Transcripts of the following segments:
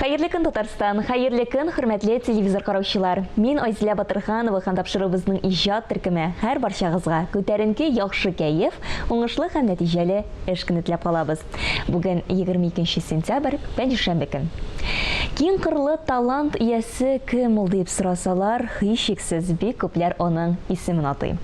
Хәерле көн, Татарстан, хәерле көн, хөрмәтле телевизор караучылар. Мин Айзилә Батырханова һәм тапшыруыбызның иҗат төркеме һәр барчагызга күтәренке яхшы кәеф, уңышлы һәм нәтиҗәле эш көне теләп калабыз. Бүген 22 сентябрь, пәнҗешәмбе көн. Киң кырлы талант иясе кем ул дип сорасалар, һичшиксез бик күпләр аның исемен атый.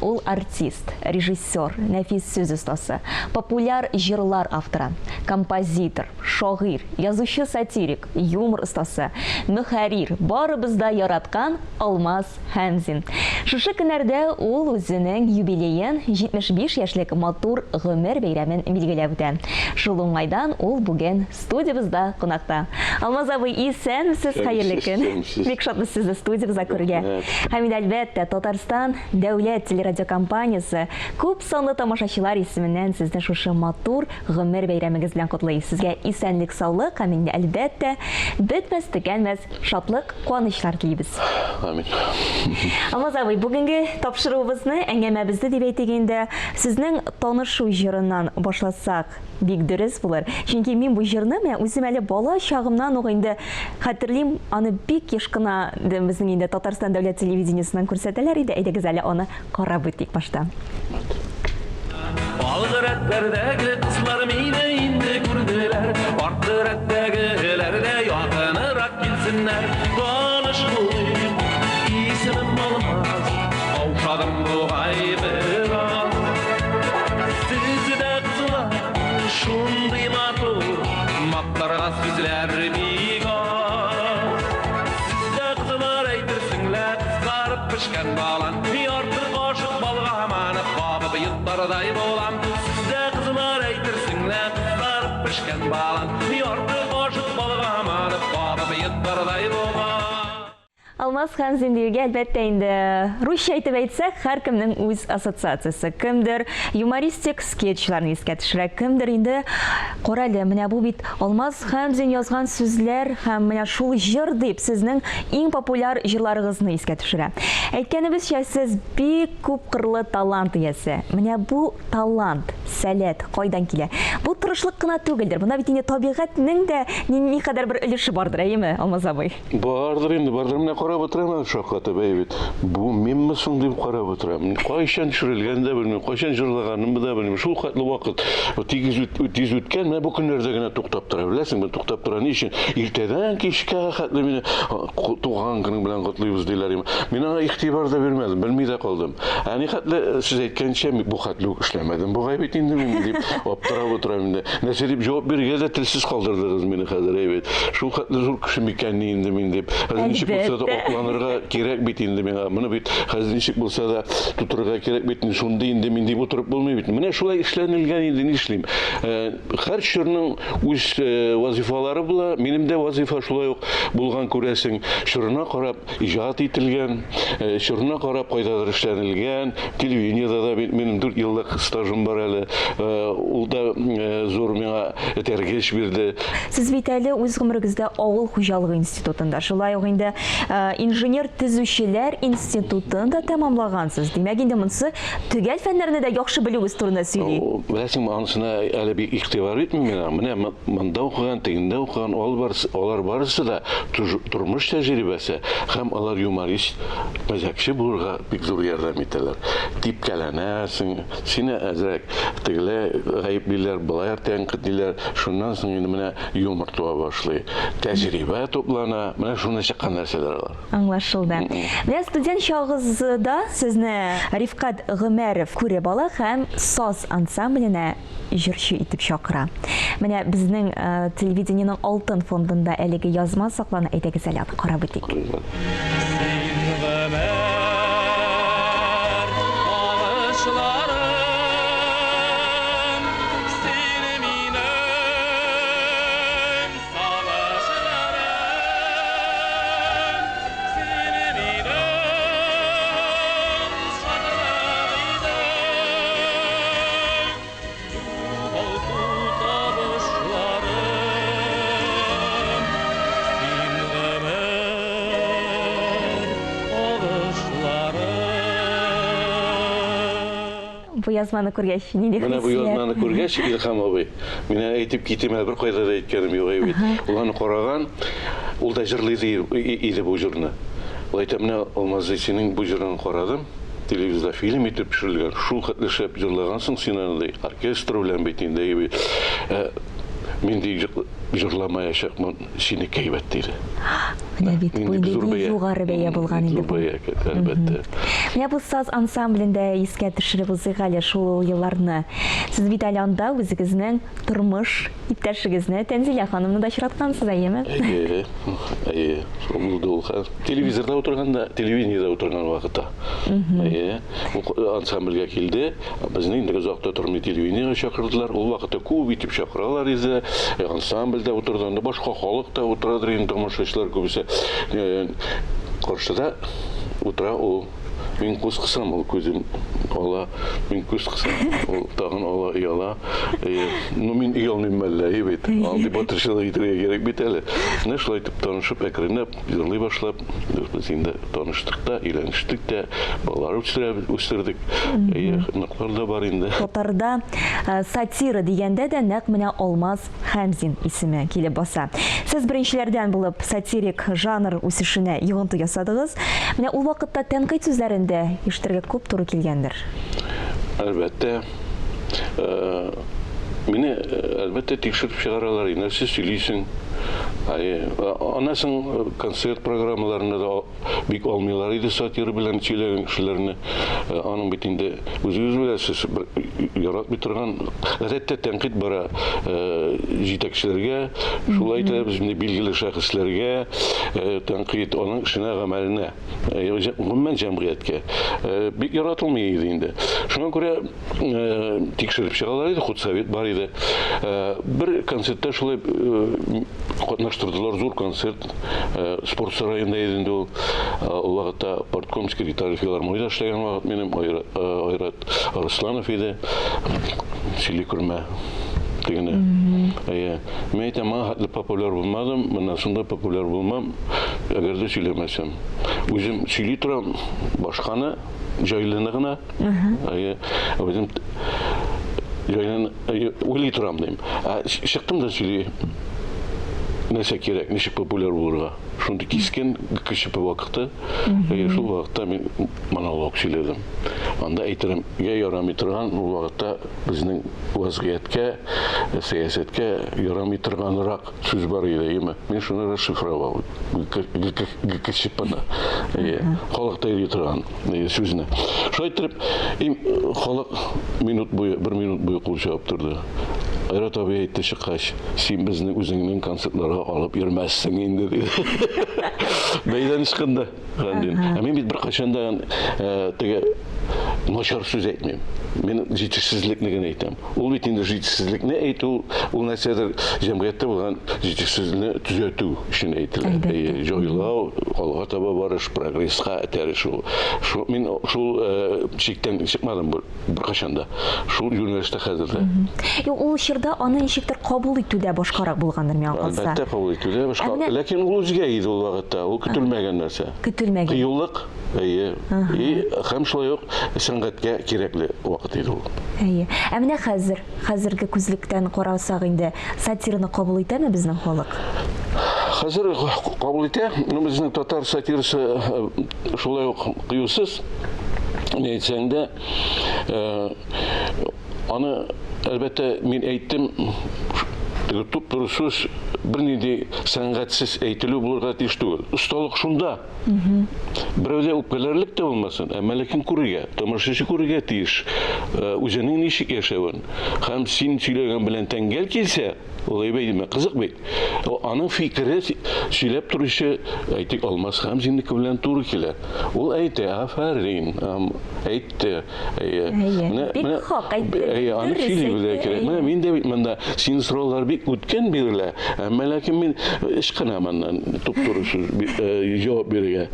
Ул артист, режиссер, нәфис сүз остасы, популяр җырлар авторы, композитор, шагыйрь, язучы сатирик, юмор остасы, мөхәррир, барыбыз да яраткан Алмаз Хәмзин. Шушы көннәрдә ул үзенең юбилеен 75 яшьлек матур гомер бәйрәмен билгеләп үтә. Шул уңайдан ул бүген студиябызда кунакта. Алмаз абый, исәнмесез, хәерле көн. Бик шатбыз сезне студиябызда күрергә. Һәм әлбәттә, Татарстан дәүләт телерадиокомпаниясе күп санлы тамашачылар исеменнән сезне шушы матур гомер бәйрәмегез белән котлый. Сезгә исәнлек, саулык һәм инде әлбәттә бетмәс төгәлмәс шатлык, куанычлар телибез. Амин. Алмаз абый, бүгенге тапшыруыбызны, әңгәмәбезне дип әйтгәндә, сезнең танышу җырыннан башласак бик дөрес булыр. Чөнки мин бу җырны үзем әле бала чагымнан ук инде хәтерлим, аны бик еш кына безнең инде Татарстан дәүләт телевидениесеннән күрсәтәләр иде. Әйдәгез әле аны карап үтик башта. Алгы рәтләрдәге кызлар мине инде күрделәр, арты рәттәгеләр дә якынрак килсеннәр. Таныш булыйм, исемем Алмаз, каушадым бугай бер аз. Сез дә кызлар, шундый матур, мактарга сүзләр бик аз. Сез дә кызлар әйтерсеңләр, кызарып пешкән балан, ярты кашык балга манып кабып йоттардай булам. Сез дә кызлар әйтерсеңләр, кызарып пешкән балан, ярты кашык балга манып кабып йоттардай булам. Алмаз Хәмзин диюгә әлбәттә инде русча әйтеп әйтсәк, һәркемнең үз ассоциациясе. Кемдер юмористик скетчларны искә төшерә, кемдер инде карале, менә бу бит Алмаз Хәмзин язган сүзләр һәм менә шул җыр дип сезнең иң популяр җырларыгызны искә төшерә. Әйткәнебезчә, сез бик күп кырлы талант иясе. Менә бу талант, сәләт кайдан килә? Бу тырышлык кына түгелдер. Бuna бит инде табигатьнең дә никадәр бер өлеше бардыр, әйеме, Алмаз абый? Бардыр инде, бардыр. Менә карап утырам шаккаты бәйбит. Бу минме соң дип карап утырам. Кайчан төшерелгән дә белмим, кайчан җырлаганны да белмим. Шул хәтле вакыт тиз үткән, менә бу көннәрдә генә туктап тора. Беләсеңме, туктап тора ни өчен? Иртәдән кичкә хәтле мине туган көнең белән котлыйбыз диләр. Мин аңа игътибар да бирмәдем, белми дә калдым. Әни хәтле сез әйткәнчә бу хәтле эшләмәдем. Бу гайбит инде мин дип аптырап утырам инде. Нәрсә дип җавап бирергә дә телсез калдырдыгыз мине хәзер, әйбит. Шул хәтле зур кеше микәнне инде мин дип. Хәзер ничек булса да акланырга кирәк бит инде миңа. Моны бит хәзер ничек булса да тутырга кирәк бит. Шунда инде мин дип утырып булмый бит. Менә шулай эшләнелгән инде, ни эшлим. Һәр чорның үз вазифалары була. Минем дә вазифа шулай ук булган, күрәсең. Чорына карап иҗат ителгән, чорына карап кайдадыр эшләнелгән. Телевидениедә да минем 4 еллык стажым бар әле. Ул да зур миңа тәргеш бирде. Сез бит әле үз гомерегездә авыл хуҗалыгы институтында, шулай ук инде инженер төзүчеләр институтын да тәмамлагансыз. Димәк, инде монысы төгәл фәннәрне дә яхшы белүегез турында сөйли. Беләсеңме, анысына әле бик игътибар итмим мин. Менә монда укыган, тегендә укыган алар барысы да тормыш тәҗрибәсе һәм алар юморист, мәзәкче булырга бик зур ярдәм итәләр. Типкәләнәсең, сине әзрәк тегелә гаеплиләр, былай тәнкыйть диләр. Шуннан соң инде менә юмор туа башлый. Тәҗрибә туплана, менә шуны чыккан нәрсәләр алар. Аңлашылды. Менә студент чагызда сезне Рифкат Гомәров күреп ала һәм саз ансамбленә җырчы итеп чакыра. Менә безнең телевидениенең алтын фондында әлеге язма саклана, әйдәгез әле аны карап үтик. бу язманы күргәч, нинди хисләр? Менә бу язманы күргәч, Илһам абый, мин әйтеп китәм, бер кайда да әйткәнем юк бит. Ул аны караган, ул да җырлый иде бу җырны. Ул әйтә, менә Алмазбекнең бу җырын карадым. Телевизорда фильм итеп пешерелгән. Шул хәтле шәп җырлагансың син аны, оркестр белән бит инде. Мин җырламаячакмын, сине кәйбәт диде. Менә бит бу инде югары бәя булган инде бу. Әлбәттә. Менә бу саз ансамблендә искә төшереп узыйк әле шул елларны. Сез бит әле анда үзегезнең тормыш иптәшегезне Тәнзилә ханымны да очраткансыз, әйеме? Әйе. Шул булды ул. Телевизорда утырганда, телевидениедә утырган вакытта. Әйе. Ул ансамбльгә килде. Безнең инде озакта тормый телевидениегә чакырдылар. Ул вакытта күп итеп чакыралар иде. Ансамбльдә утырганда башка халык та утырадыр инде, тамашачылар күбесе. Каршыда утыра ул. Мин күз кысам, ул күзем ала, мин күз кысам, ул тагын ала, ыяла. Ну, мин ыялмыйм әллә, бит. Алды батырчылык итәргә кирәк бит әле. Менә шулай итеп танышып, әкренләп, җырлый башлап, без инде таныштык та, өйләнештек тә, балалар үстердек. Ныклар да бар инде. Татарда сатира дигәндә дә нәкъ менә Алмаз Хәмзин исеме килеп баса. Сез беренчеләрдән булып сатирик жанр үсешенә йогынты ясадыгыз. Менә ул вакытта тәнкыйть сүзләрендә ишетергә күп туры килгәндер. Әлбәттә. Мине әлбәттә тикшереп чыгаралар, нәрсә сөйлисең. Анасын концерт программаларында да бик алмыйлар иде сатира белән сөйләгән кешеләрне. Аның бит инде үзегез беләсез, яратмый торган гадәттә тәнкыйть бара җитәкчеләргә, шулай да безнең билгеле шәхесләргә тәнкыйть аның эшенә, гамәленә, гомумән җәмгыятькә бик яратылмый иде инде. Шуңа күрә тикшереп чыгалар иде, худсовет бар иде. Бер концертта шулай катнаштырдылар, зур концерт, спорт сарайында иде инде ул. Ул вакытта партком секретарь филармониядә эшләгән вакыт минем Айрат Арсланов иде. Сөйли күрмә дигәне. Мен әйтәм, хәтле популяр булмадым, моннан соң да популяр булмам, әгәр дә сөйләмәсәм. Үзем сөйли торам, башканы җайлыны гына. Үзем җайлыны уйлый торам дим. Чыктым да сөйли. Нәрсә кирәк, ничек популяр булырга. Шундый кискен кеше вакытта, шул вакытта мин монолог сөйләдем. Анда әйтерем, ярамый торган бу вакытта безнең вазгыятькә, сәясәткә ярамый торганрак сүз бар иде, яме. Мин шуны расшифровал. Гкчпна. Халыкта йөри торган сүзне. Шулай итеп, халык бер минут буе кул чабып торды. Айрат абый әйтте чыккач, син безнең үзеңнең концертларга алып йөрмәссең инде диде. Бәйдән чыкканда, мин бит бер качанда теге начар сүз әйтмим. Мен җитешсезлекне генә әйтәм. Ул бит инде җитешсезлекне әйтү, ул нәрсәдер җәмгыятьтә булган җитешсезлекне төзәтү өчен әйтелә. Җайлау, алга таба барыш, прогресска этәрешү. Мин шул чиктән чыкмадым бер качанда. Шул юнәлештә хәзердә. Ул чорда аны ничектер кабул итүдә башкарак булгандыр миңа калса. Әлбәттә кабул итүдә башка. Ләкин ул үзгә иде ул вакытта, ул көтелмәгән нәрсә. Көтелмәгән. Кыюлык, һәм шулай ук сәнгатькә кирәкле вакыт иде ул. Менә хәзерге күзлектән карасак инде сатираны кабул итәме безнең халык? Хәзер кабул итә, безнең татар сатирасы шулай ук кыюсыз. Әйтсәң дә, аны әлбәттә мин әйттем, туп-туры сүз бернинди сәнгатьсез әйтелү булырга тиеш түгел. Осталык шунда. Берәүдә үпкәләрлек тә булмасын, әмма ләкин күрергә, тамашачы күрергә тиеш. Үзенең ничек яшәвен, һәм син сөйләгән белән тәңгәл килсә, ул әйбәйме, кызык бит. Аның фикере сөйләп торучы, әйтик, Алмаз Хәмзиннеке белән туры килә. Ул әйтә, афәрин, әйтте. Бик хак әйтте. Аны сөйли белә кирәк. Менә мин дә бит монда син сораулар бик үткән бирелә. Әмма ләкин мин ышкынаман туп-туры җавап бирергә.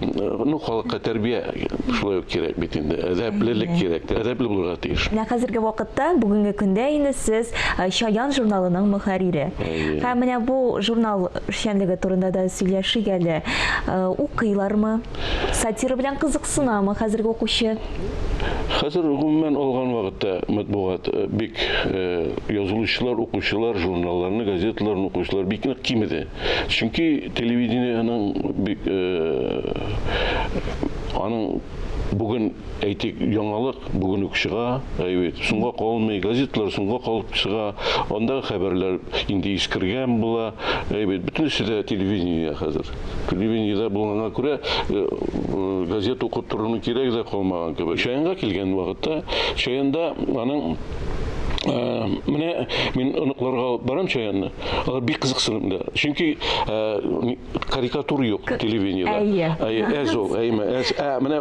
Ну, халыкка тәрбия шулай ук кирәк бит инде. Әдәплелек кирәк. Әдәпле булырга тиеш. Менә хәзерге вакытта, бүгенге көндә инде сез Шаян журналының мөхәррире. Һәм менә бу журнал эшчәнлеге турында да сөйләшик әле. Укыйлармы? Сатира белән кызыксынамы хәзерге укучы? Хәзер гомумән алган вакытта матбугат бик язылучылар, укучылар, журналларны, газеталарны укучылар бик нык кимеде. Чөнки телевидениеның бик аның бүген әйтик яңалык бүген үк чыга, әйбәт. Соңга калмый, газеталар соңга калып чыга. Анда хәбәрләр инде искергән була, әйбәт. Бөтенесе дә телевидение хәзер. Телевидениедә булганга күрә газета укып торуның кирәге дә калмаган кебек. Чаянга килгән вакытта, чаянда аның менә мин оныкларга барам чаянны. Алар бик кызыксынды. Чөнки карикатура юк телевидениедә. Әз ул, менә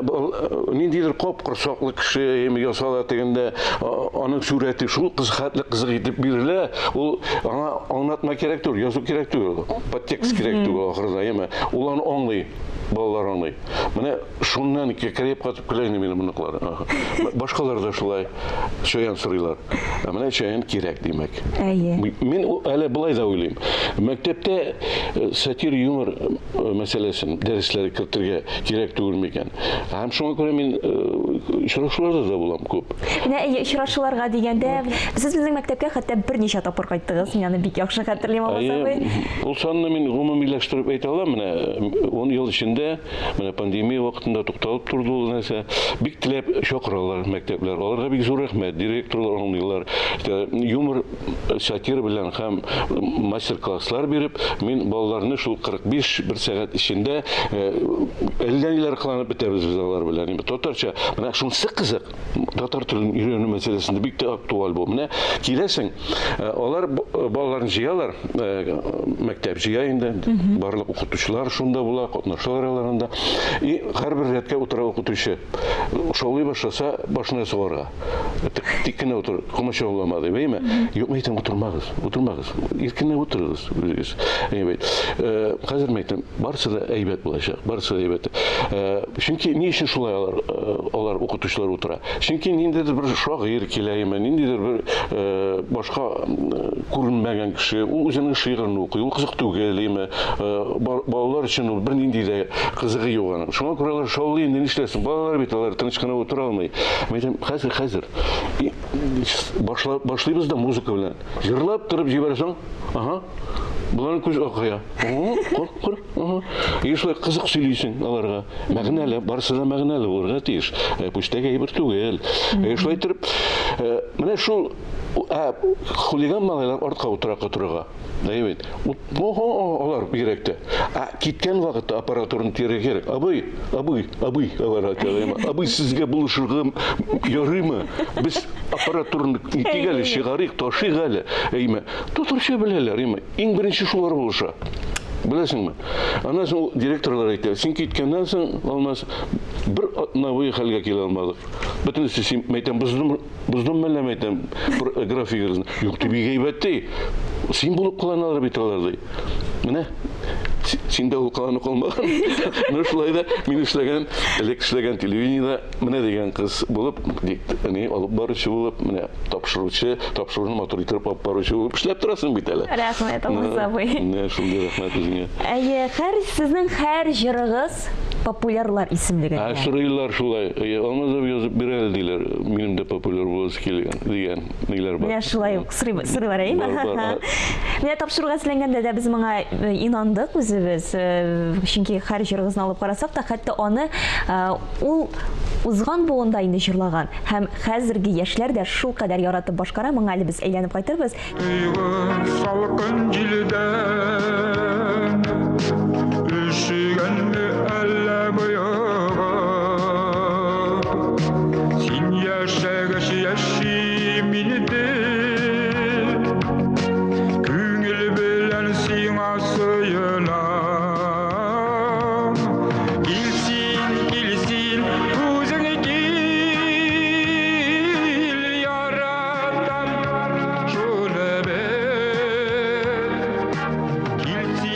ниндидер капкорсаклы кеше ясала дигәндә аның сурәте шул кызыклы кызык итеп бирелә. Ул аңа аңлатма кирәк түгел, язу кирәк түгел. Подтекст кирәк түгел ахырда, ул аны аңлый. Балалар аңлый. Менә шуннан кәрәп катып көләйне минем моныклар. Башкалар да шулай чаян сорыйлар. Менә чаян кирәк димәк. Мин әле булай да уйлыйм. Мәктәптә сатир юмор мәсьәләсен дәресләргә кертергә кирәк түгел микән? Һәм шуңа күрә мин очрашуларда да булам күп. Менә очрашуларга дигәндә, сез безнең мәктәпкә хәтта берничә тапкыр кайттыгыз. Мин аны бик яхшы хәтерлим алсам. Ул санны мин гомумиләштереп әйтә алам. Менә 10 ел эчендә менә пандемия вакытында тукталып турды ул нәрсә. Бик теләп чакыралар мәктәпләр. Аларга бик зур рәхмәт. Директорлар аңлыйлар. Юмор, сатир белән һәм мастер-класслар биреп, мин балаларны шул 45 бер сәгать эчендә әлләниләр кыланып бетәбез без алар белән. Татарча, менә шунысы кызык. Татар телен өйрәнү мәсьәләсендә бик тә актуаль бу. Менә киләсең, алар балаларны җыялар, мәктәп җыя инде. Барлык укытучылар шунда була, катнашалар араларында. И һәрбер рәткә утыра укытучы. Шаулый башласа, башына сугарга. Тик кенә утыр, комача уламады, әйме? Юк, мәйтәм утырмагыз, утырмагыз. Иркенә утырыгыз, үзегез. Әйбәт. Хәзер мәйтәм, барысы да әйбәт булачак, барысы да әйбәт. Чөнки ни өчен шулай алар укытучылар утыра? Чөнки ниндидер бер шагыйрь килә, ниндидер бер башка күренмәгән кеше, ул үзенең шигырен укый, ул кызык түгел, балалар өчен ул бер нинди дә кызыгы юк аның. Шуңа күрә алар шаулый, инде нишләсен? Балалар бит алар тыныч кына утыра алмый. Мәйтәм, хәзер башлыйбыз да музыка белән. Җырлап торып җибәрсәң, буларның күз акая. Шулай кызык сөйлисең аларга. Мәгънәле, барысы да мәгънәле булырга тиеш. Пүчтәгә әйбер түгел. Шулай торып, менә шул хулиган малайлар артка утыракка торырга. Әйбәт. Алар бигрәк тә. Киткән вакытта аппаратураны тирәк кирәк. Абый, алар әйтәләр. Абый, сезгә булышырга ярыймы? Без аппаратураны тигәле чыгарыйк, ташыйк әле. Әйме. Татарча беләләр, иң беренче шулар булыша. Беләсеңме? Аннан соң директорлар әйтә, син киткәннән соң алмас бер новый хәлгә килә алмадык. Бөтенесе син мәйтәм буздым мәллә мәйтәм графигыгызны. Юк, бик әйбәт. Син булып кыланалар бит алар. Менә синдә ул кыланы калмаган. Менә шулай да мин эшләгән телевидениедә менә дигән кыз булып, алып баручы булып, менә тапшыруны матур итеп алып баручы булып эшләп торасың бит әле. Рәхмәт, Абый. Менә шундый рәхмәт үзеңә. Сезнең һәр җырыгыз популярлар исемлегендә. Сорыйлар шулай. Алмазов язып бирә диләр. Минем дә популяр буласы килгән дигән ниләр бар. Менә шулай ук сорыйлар әйме? Менә тапшыруга сөйләгәндә дә без моңа инандык үзебез. Чөнки һәр җырыгызны алып карасак та, хәтта аны ул узган буында инде җырлаган. Һәм хәзерге яшьләр дә шул кадәр яратып башкара. Моңа әле без әйләнеп кайтырбыз. Салкын җилдән üşügәнме әллә буяга син яшәгәч яши мине күңел белән сиңа сыенам килсин үзең кил яратам шуны бел килсин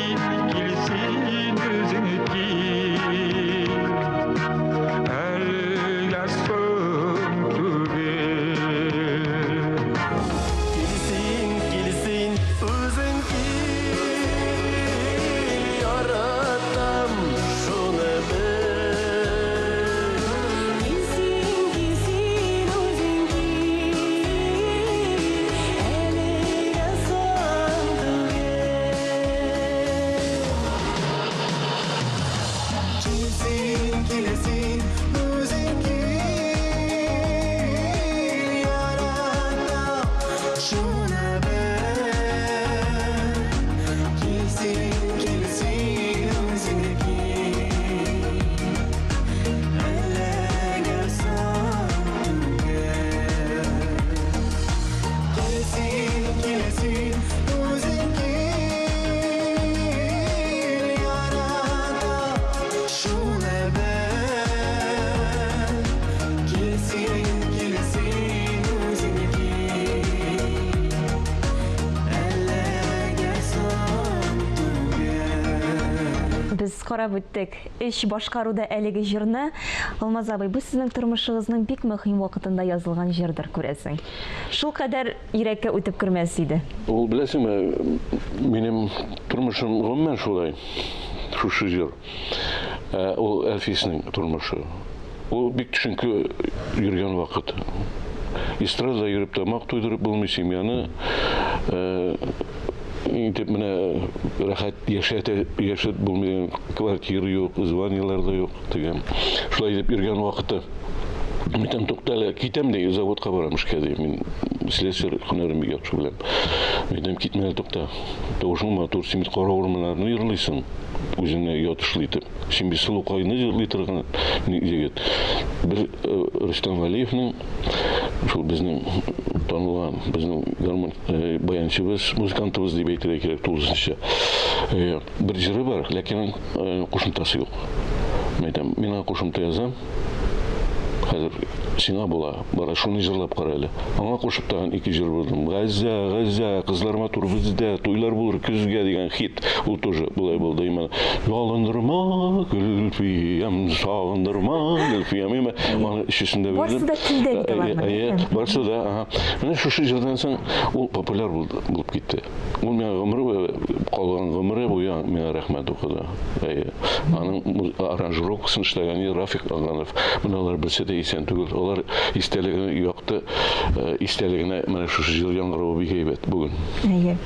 без карап үттек. Эш башкаруда әлеге җырны Алмаз абый, бу сезнең тормышыгызның бик мөһим вакытында язылган җырдыр күрәсең. Шул кадәр йөрәккә үтеп кермәс иде. Ул беләсеңме, минем тормышым гомумән шулай. Шушы җыр. Ул Әлфиснең тормышы. Ул бик төшенке йөргән вакыт. Эстрада йөреп тамак туйдырып булмый семьяны. Интеп менә рәхәт яшәт булмый, квартира юк, званиялар да юк дигән. Шулай дип йөргән вакыты. Мин туктале, китәм дә заводка барам эшкә ди. Мин слесарь һөнәрем бик яхшы беләм. Мин китмәле тукта. Тавышың матур симит кара урманнарны йырлыйсың. Үзеңә ятышлы итеп. Син бит сылу кайны йырлый торган егет. Бер Рөстәм Валиевның шул безнең танылган, безнең гармон баянчыбыз, музыкантыбыз дип әйтергә кирәк тулысынча. Бер җыры бар, ләкин кушымтасы юк. Мин кушымта язам. Хәзер сиңа була, бара шуны җырлап кара әле. Аңа кушып тагын 2 җыр булдым. Газа, кызлар матур бездә, туйлар булыр көзгә дигән хит. Ул тоже булай булды именно. Ялындырма, гөлфиям, сагындырма, гөлфиям. Аны ишесендә белдем. Барсы да телдә бит аларның. Барсы да, ага. Менә шушы җырдан соң ул популяр булып китте. Ул миңа гомере калган гомере буя миңа рәхмәт укыды. Аның аранжировкасын эшләгән Рафик Аганов. Моналар белсә дә исән түгел. Алар истәлегенә якты, истәлегенә менә шушы җыр яңгыравы бик әйбәт бүген.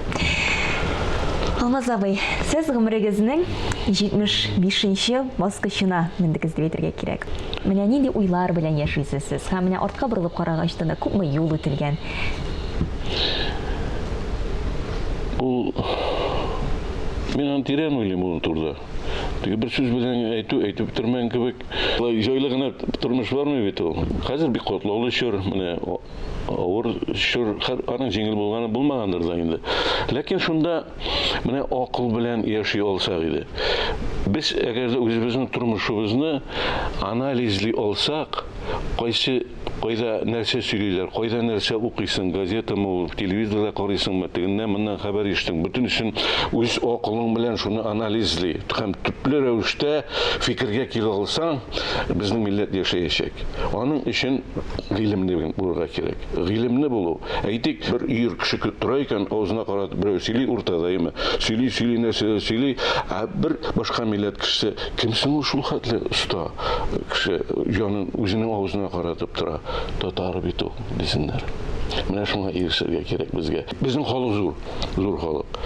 Алмаз абый, сез гомерегезнең 75-нче баскычына мендегез дип әйтергә кирәк. Менә нинди уйлар белән яшисез сез? Һәм менә артка борылып карагач та күпме юл үтелгән. Ул мин тирән уйлыйм ул турда. Теге бер сүз белән әйтеп бетермәгән кебек. Җайлы гына тормыш бармы бит ул? Хәзер бик катлаулы шур, менә авыр шур, аның җиңел булганы булмагандыр да инде. Ләкин шунда менә акыл белән яши алсак иде. Без әгәр үзебезнең тормышыбызны анализли алсак, кайда нәрсә сөйлиләр, кайда нәрсә укыйсың, газетамы, телевизорда карыйсыңмы, тегеннән моннан хәбәр ишеттең. Бүтән өчен үз акылың белән шуны анализли, һәм төпле рәвештә фикергә килә алсаң, безнең милләт яшәячәк. Аның өчен гыйлемне булырга кирәк. Гыйлемне булу. Әйтик, бер ир кеше тора икән, авызына карап берәү сөйли уртада име. Сөйли нәрсә сөйли, бер башка милләт кешесе кимсең ул шул хәтле оста кеше җанын үзенең авызына каратып тора. Татар бит ул дисеннәр. Менә шуңа ирешергә кирәк безгә. Безнең халык зур халык.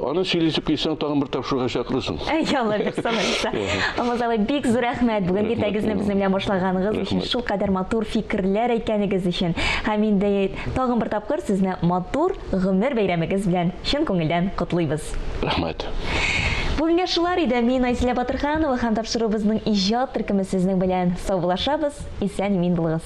Аны сөйләсеп килсәң, тагын бер тапшырырга чакырырсың. Ялла бик санайса. Алмаз абый, бик зур рәхмәт бүген иртәгезне безнең белән башлаганыгыз өчен, шул кадәр матур фикерләр әйткәнегез өчен. Һәм инде тагын бер тапкыр сезне матур гомер бәйрәмегез белән чын күңелдән котлыйбыз. Рәхмәт. Бүгенге шулар иде. Мин Айзилә Батырханова һәм тапшыруыбызның иҗат төркеме сезнең белән саубуллашабыз. Исән-имин булыгыз.